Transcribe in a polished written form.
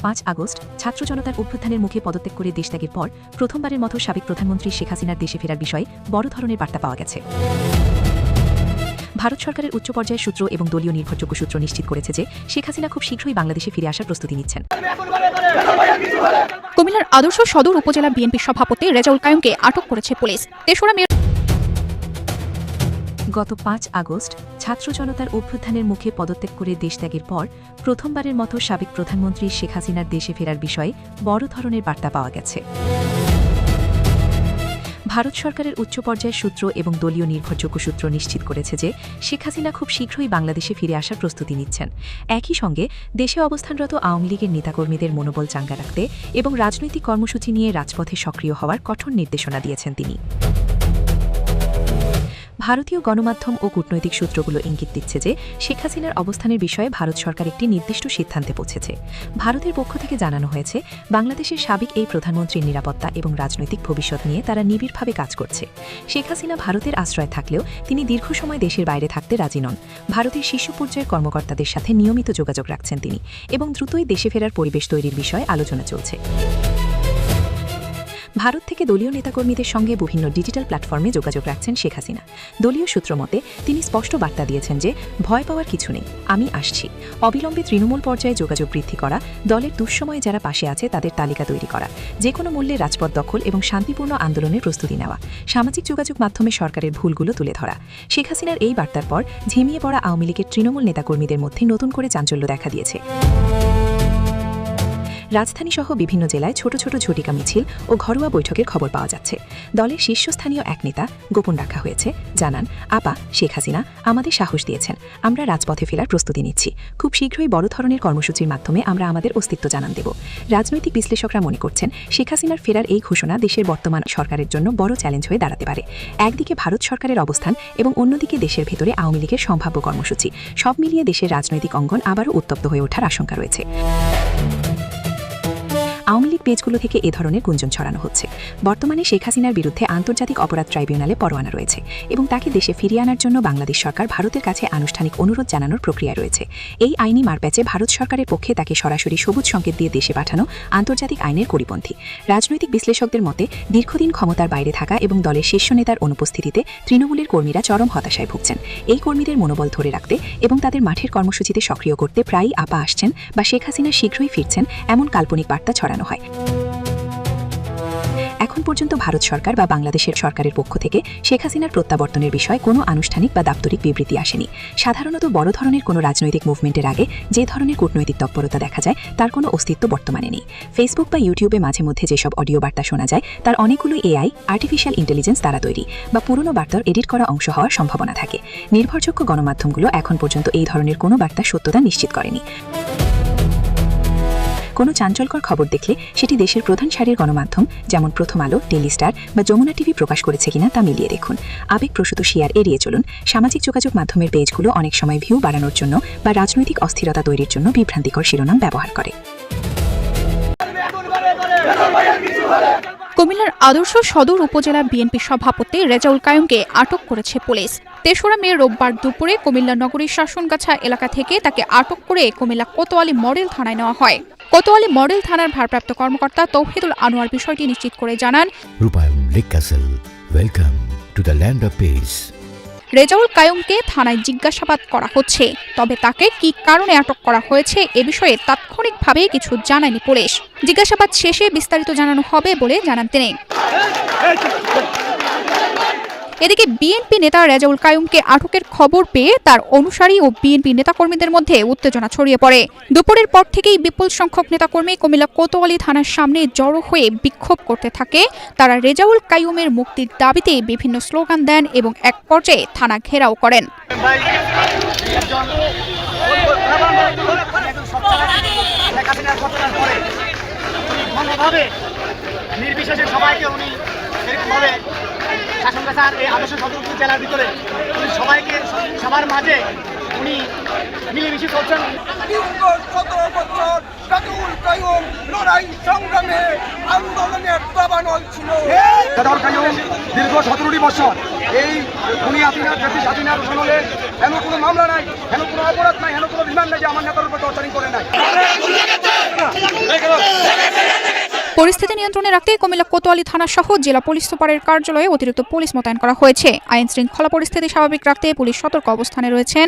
5 August ছাত্র জনতার অভ্যুত্থানের মুখে পদত্যাগ করে দেশত্যাগের পর প্রথমবারের মতো সাবেক প্রধানমন্ত্রী শেখ হাসিনার দেশে ফেরার বিষয়ে বড় ধরনের বার্তা পাওয়া গেছে। ভারত সরকারের উচ্চ পর্যায়ের সূত্র এবং দলীয় নির্ভরযোগ্য সূত্র নিশ্চিত করেছে যে শেখ হাসিনা খুব শীঘ্রই বাংলাদেশে ফিরে আসার প্রস্তুতি নিচ্ছেন। কুমিল্লার আদর্শ সদর উপজেলা বিএনপি সভাপতি রেজাউল কায়ুমকে আটক করেছে পুলিশ। গত 5 আগস্ট ছাত্র জনতার অভ্যুত্থানের মুখে পদত্যাগ করে দেশত্যাগের পর প্রথমবারের মতো সাবেক প্রধানমন্ত্রী শেখ হাসিনার দেশে ফেরার বিষয়ে বড় ধরনের বার্তা পাওয়া গেছে। ভারত সরকারের উচ্চ পর্যায়ের সূত্র এবং দলীয় নির্ভরযোগ্য সূত্র নিশ্চিত করেছে যে শেখ হাসিনা খুব শীঘ্রই বাংলাদেশে ফিরে আসার প্রস্তুতি নিচ্ছেন। একই সঙ্গে দেশে অবস্থানরত আওয়ামী লীগের নেতাকর্মীদের মনোবল চাঙ্গা রাখতে এবং রাজনৈতিক কর্মসূচি নিয়ে রাজপথে সক্রিয় হওয়ার কঠোর নির্দেশনা দিয়েছেন তিনি। ভারতীয় গণমাধ্যম ও কূটনৈতিক সূত্রগুলো ইঙ্গিত দিচ্ছে যে শেখ হাসিনার অবস্থানের বিষয়ে ভারত সরকার একটি নির্দিষ্ট সিদ্ধান্তে পৌঁছেছে। ভারতের পক্ষ থেকে জানানো হয়েছে বাংলাদেশের সাবেক এই প্রধানমন্ত্রীর নিরাপত্তা এবং রাজনৈতিক ভবিষ্যৎ নিয়ে তারা নিবিড়ভাবে কাজ করছে। শেখ হাসিনা ভারতের আশ্রয় থাকলেও তিনি দীর্ঘ সময় দেশের বাইরে থাকতে রাজি নন। ভারতের শীর্ষ পর্যায়ের কর্মকর্তাদের সাথে নিয়মিত যোগাযোগ রাখছেন তিনি এবং দ্রুতই দেশে ফেরার পরিবেশ তৈরির বিষয়ে আলোচনা চলছে। ভারত থেকে দলীয় নেতাকর্মীদের সঙ্গে বিভিন্ন ডিজিটাল প্ল্যাটফর্মে যোগাযোগ রাখছেন শেখ হাসিনা। দলীয় সূত্র মতে তিনি স্পষ্ট বার্তা দিয়েছেন যে ভয় পাওয়ার কিছু নেই, আমি আসছি। অবিলম্বে তৃণমূল পর্যায়ে যোগাযোগ বৃদ্ধি করা, দলের দুঃসময়ে যারা পাশে আছে তাদের তালিকা তৈরি করা, যে কোনো মূল্যে রাজপথ দখল এবং শান্তিপূর্ণ আন্দোলনের প্রস্তুতি নেওয়া, সামাজিক যোগাযোগ মাধ্যমে সরকারের ভুলগুলো তুলে ধরা। শেখ হাসিনার এই বার্তার পর ঝিমিয়ে পড়া আওয়ামী লীগের তৃণমূল নেতাকর্মীদের মধ্যে নতুন করে চাঞ্চল্য দেখা দিয়েছে। রাজধানীসহ বিভিন্ন জেলায় ছোট ছোট ঝটিকা মিছিল ও ঘরোয়া বৈঠকের খবর পাওয়া যাচ্ছে। দলের শীর্ষস্থানীয় এক নেতা গোপন রাখা হয়েছে, জানান, আপা শেখ হাসিনা আমাদের সাহস দিয়েছেন, আমরা রাজপথে ফেরার প্রস্তুতি নিচ্ছি। খুব শীঘ্রই বড় ধরনের কর্মসূচির মাধ্যমে আমরা আমাদের অস্তিত্ব জানান দেব। রাজনৈতিক বিশ্লেষকরা মনে করছেন শেখ হাসিনার ফেরার এই ঘোষণা দেশের বর্তমান সরকারের জন্য বড় চ্যালেঞ্জ হয়ে দাঁড়াতে পারে। একদিকে ভারত সরকারের অবস্থান এবং অন্যদিকে দেশের ভেতরে আওয়ামী লীগের সম্ভাব্য কর্মসূচি, সব মিলিয়ে দেশের রাজনৈতিক অঙ্গন আবারও উত্তপ্ত হয়ে ওঠার আশঙ্কা রয়েছে। আওয়ামী লীগ পেজগুলো থেকে এ ধরনের গুঞ্জন ছড়ানো হচ্ছে। বর্তমানে শেখ হাসিনার বিরুদ্ধে আন্তর্জাতিক অপরাধ ট্রাইব্যুনালে পরোয়ানা রয়েছে এবং তাকে দেশে ফিরিয়ে আনার জন্য বাংলাদেশ সরকার ভারতের কাছে আনুষ্ঠানিক অনুরোধ জানানোর প্রক্রিয়া রয়েছে। এই আইনি মারপ্যাচে ভারত সরকারের পক্ষে তাকে সরাসরি সবুজ সংকেত দিয়ে দেশে পাঠানো আন্তর্জাতিক আইনের পরিপন্থী। রাজনৈতিক বিশ্লেষকদের মতে দীর্ঘদিন ক্ষমতার বাইরে থাকা এবং দলের শীর্ষ নেতার অনুপস্থিতিতে তৃণমূলের কর্মীরা চরম হতাশায় ভুগছেন। এই কর্মীদের মনোবল ধরে রাখতে এবং তাদের মাঠের কর্মসূচিতে সক্রিয় করতে প্রায়ই আপা আসছেন বা শেখ হাসিনা শীঘ্রই ফিরছেন এমন কাল্পনিক বার্তা ছড়ানো হয়। এখন পর্যন্ত ভারত সরকার বা বাংলাদেশের সরকারের পক্ষ থেকে শেখ হাসিনার প্রত্যাবর্তনের বিষয়ে কোনো আনুষ্ঠানিক বা দাপ্তরিক বিবৃতি আসেনি। সাধারণত বড় ধরনের কোনো রাজনৈতিক মুভমেন্টের আগে যে ধরনের কূটনৈতিক তৎপরতা দেখা যায় তার কোনো অস্তিত্ব বর্তমানে নেই। ফেসবুক বা ইউটিউবে মাঝে মধ্যে যেসব অডিও বার্তা শোনা যায় তার অনেকগুলো এআই, আর্টিফিশিয়াল ইন্টেলিজেন্স দ্বারা তৈরি বা পুরনো বার্তার এডিট করা অংশ হওয়ার সম্ভাবনা থাকে। নির্ভরযোগ্য গণমাধ্যমগুলো এখন পর্যন্ত এই ধরনের কোনো বার্তার সত্যতা নিশ্চিত করেনি। কোনো চাঞ্চল্যকর খবর দেখলে সেটি দেশের প্রধান সারির গণমাধ্যম যেমন প্রথম আলো, ডেইলি স্টার বা যমুনা টিভি প্রকাশ করেছে কিনা তা মিলিয়ে দেখুন। আবেগপ্রসূত শেয়ার এড়িয়ে চলুন। সামাজিক যোগাযোগ মাধ্যমের পেজগুলো অনেক সময় ভিউ বাড়ানোর জন্য বা রাজনৈতিক অস্থিরতা তৈরির জন্য বিভ্রান্তিকর শিরোনাম ব্যবহার করে। কুমিল্লার আদর্শ সদর উপজেলা বিএনপি সভাপতি রেজাউল কায়ুমকে আটক করেছে পুলিশ। ৩রা মে রোববার দুপুরে কুমিল্লা নগরীর শাসনগাছা এলাকা থেকে তাকে আটক করে কুমিল্লা কোতোয়ালি মডেল থানায় নেওয়া হয়। কোতোয়ালি মডেল থানার ভারপ্রাপ্ত কর্মকর্তা তৌহিদুল আনোয়ার বিষয়টি নিশ্চিত করে জানান, Rupayan lake castle, welcome to the land of peace. Rezaul কায়ুমকে থানায় জিজ্ঞাসাবাদ করা হচ্ছে, তবে তাকে কি কারণে আটক করা হয়েছে এ বিষয়ে তাৎক্ষণিকভাবে কিছু জানায়নি পুলিশ। জিজ্ঞাসাবাদ শেষে বিস্তারিত জানানো হবে বলে জানান তিনি। এদিকে বিএনপি নেতা রেজাউল কায়ুমকে আটকের খবর পেয়ে তার অনুসারী ও বিএনপি নেতাকর্মীদের মধ্যে উত্তেজনা ছড়িয়ে পড়ে। দুপুরের পর থেকেই বিপুল সংখ্যক নেতাকর্মী কুমিল্লা কোতোয়ালি থানার সামনে জড়ো হয়ে বিক্ষোভ করতে থাকে। তারা রেজাউল কায়ুমের মুক্তির দাবিতে বিভিন্ন স্লোগান দেন এবং এক পর্যায়ে থানা ঘেরাও করেন। নির্বিশেষে সবাইকে উনি এরকমভাবে শাসনগাছার এই আদর্শ সদর জেলার ভিতরে উনি সবাইকে সবার মাঝে উনি মিলেমিশে চলছেন। 17 বছর রেজাউল কায়ুম লড়াই সংগ্রামে আন্দোলনের প্রাণবল ছিল। রেজাউল কায়ুম দীর্ঘ 17টি বছর এই উনি ব্রিটিশ স্বাধীনতার সময়ে এমন কোনো মামলা নাই, এমন কোনো অপরাধ নাই, এখানে কোনো বিমান নেই যে আমার নেতার উপর টর্চারিং করে নাই। পরিস্থিতি নিয়ন্ত্রণে রাখতে কুমিল্লা কোতোয়ালি থানা সহ জেলা পুলিশ সুপারের কার্যালয়ে অতিরিক্ত পুলিশ মোতায়েন করা হয়েছে। আইন শৃঙ্খলা পরিস্থিতি স্বাভাবিক রাখতে পুলিশ সতর্ক অবস্থানে রয়েছেন।